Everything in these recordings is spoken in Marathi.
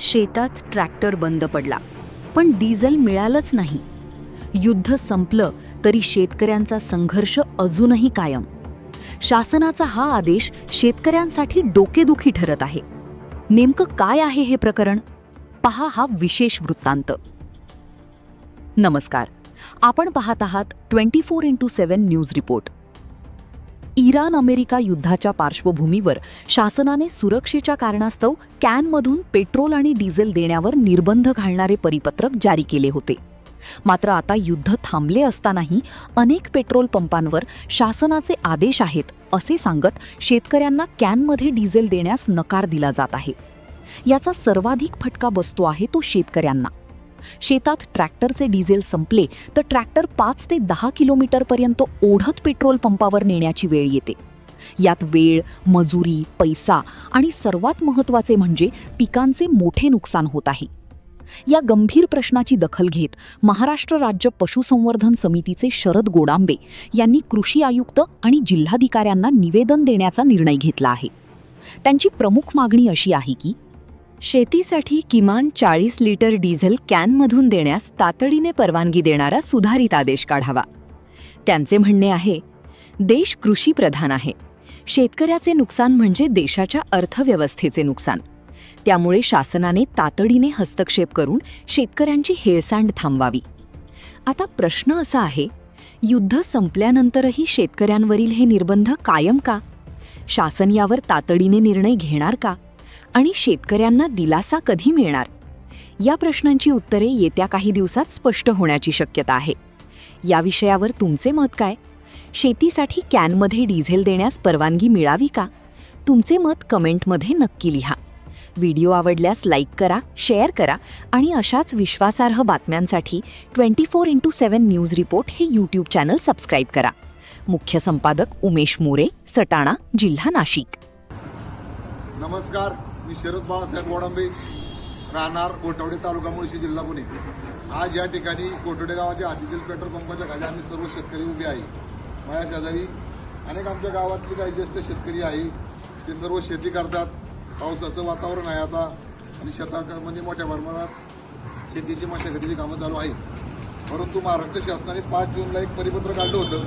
शेतात ट्रॅक्टर बंद पडला, पण डिझेल मिळालंच नाही. युद्ध संपलं तरी शेतकऱ्यांचा संघर्ष अजूनही कायम. शासनाचा हा आदेश शेतकऱ्यांसाठी डोकेदुखी ठरत आहे. नेमकं काय आहे हे प्रकरण? पहा हा विशेष वृत्तांत. नमस्कार, आपण पाहत आहात 24x7 news report. Iran America युद्धाच्या पार्श्वभूमीवर शासनाने सुरक्षेच्या कारणास्तव कॅनमधून पेट्रोल आणि डिझेल देण्यावर निर्बंध घालणारे परिपत्रक जारी केले होते. मात्र आता युद्ध थांबले असतानाही अनेक पेट्रोल पंपांवर शासनाचे आदेश आहेत असे सांगत शेतकऱ्यांना कॅनमध्ये डिझेल देण्यास नकार दिला जात आहे. याचा सर्वाधिक फटका बसतो आहे तो शेतकऱ्यांना. शेतात ट्रॅक्टरचे डिझेल संपले तर ट्रॅक्टर 5 ते 10 किलोमीटरपर्यंत ओढत पेट्रोल पंपावर नेण्याची वेळ येते. यात वेळ, मजुरी, पैसा आणि सर्वात महत्त्वाचे म्हणजे पिकांचे मोठे नुकसान होत आहे. या गंभीर प्रश्नाची दखल घेत महाराष्ट्र राज्य पशुसंवर्धन समितीचे शरद गोडांबे यांनी कृषी आयुक्त आणि जिल्हाधिकाऱ्यांना निवेदन देण्याचा निर्णय घेतला आहे. त्यांची प्रमुख मागणी अशी आहे की शेतीसाठी किमान 40 लिटर डिझेल कॅनमधून देण्यास तातडीने परवानगी देणारा सुधारित आदेश काढावा. त्यांचे म्हणणे आहे, देश कृषीप्रधान आहे. शेतकऱ्याचे नुकसान म्हणजे देशाच्या अर्थव्यवस्थेचे नुकसान. त्यामुळे शासनाने तातडीने हस्तक्षेप करून शेतकऱ्यांची हेळसांड थांबवावी. आता प्रश्न असा आहे, युद्ध संपल्यानंतरही शेतकऱ्यांवरील हे निर्बंध कायम का? शासन यावर तातडीने निर्णय घेणार का? आणि शेतकऱ्यांना दिलासा कधी मिळणार? या प्रश्नांची उत्तरे येत्या काही दिवसात स्पष्ट होण्याची शक्यता आहे. या विषयावर तुमचे मत काय? शेतीसाठी कॅनमध्ये डिझेल देण्यास परवानगी मिळावी का? तुमचे मत कमेंटमध्ये नक्की लिहा. व्हिडिओ आवडल्यास लाईक करा, शेअर करा आणि अशाच विश्वासार्ह बातम्यांसाठी 24x7 न्यूज रिपोर्ट हे यूट्यूब चॅनल सबस्क्राईब करा. मुख्य संपादक उमेश मोरे, सटाणा, जिल्हा नाशिक. नमस्कार, मी शरद बाळासाहेब गोडांबे, राहणार कोटवडे, तालुका मुळशी, जिल्हा पुणे. आज या ठिकाणी कोटवडे गावाच्या डिझेल पेट्रोल पंपाच्या खाली आम्ही सर्व शेतकरी उभे आहे. माझ्या शेजारी अनेक आमच्या गावातले काही ज्येष्ठ शेतकरी आहे. ते सर्व शेती करतात. पावसाचं वातावरण आहे आता आणि शेतामध्ये मोठ्या प्रमाणात शेतीची मशागतीची कामं चालू आहे. परंतु महाराष्ट्र शासनाने 5 जूनला एक परिपत्र काढलं होतं.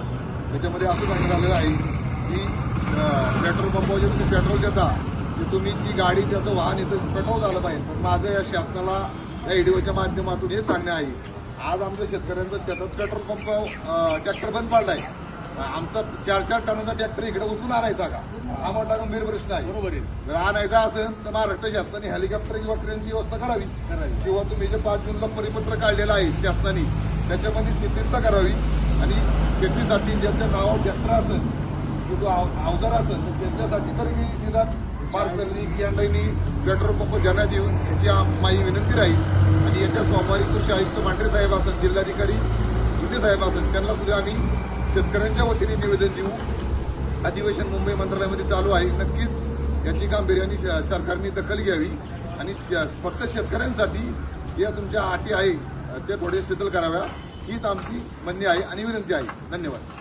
त्याच्यामध्ये असं सांगण्यात आलेलं आहे की पेट्रोल पंपावर जे तुम्ही पेट्रोल देता ते तुम्ही ती गाडी त्याचं वाहन इथं पेट्रोल झालं पाहिजे. पण माझं या शासनाला या व्हिडिओच्या माध्यमातून हे सांगणे आहे, आज आमच्या शेतकऱ्यांचं शेतात पेट्रोल पंप ट्रॅक्टर बंद पडला आहे. आमचा 4-4 टनाचा ट्रॅक्टर इकडे उचलून आणायचा का? हा मोठा गंभीर प्रश्न आहे. बरोबर आहे. जर आणायचा असेल तर महाराष्ट्र शासनाने हेलिकॉप्टर किंवा ट्रेनची व्यवस्था करावी किंवा तुम्ही जे 5 जूनला परिपत्र काढलेलं आहे शासनाने त्याच्यामध्ये शिथिलता करावी आणि शेतीसाठी ज्यांच्या नावावर ट्रॅक्टर असेल किंवा अवजार असेल तर त्यांच्यासाठी तरी निदान पार्सलनी कॅन्डाईनी पेट्रोल पंप देण्यात येऊन याची माझी विनंती राहील. आणि याच्या सोमवारी कृषी आयुक्त मांढरे साहेब असेल, जिल्हाधिकारी विजय साहेब असेल, त्यांना सुद्धा आम्ही शेतकऱ्यांच्या वतीने निवेदन देऊ. अधिवेशन मुंबई मंत्रालयामध्ये चालू आहे. नक्कीच याची गांभीर्याने सरकारने दखल घ्यावी आणि फक्त शेतकऱ्यांसाठी या तुमच्या अटी आहे त्या थोडे शिथिल कराव्या हीच आमची म्हणणी आहे आणि विनंती आहे. धन्यवाद.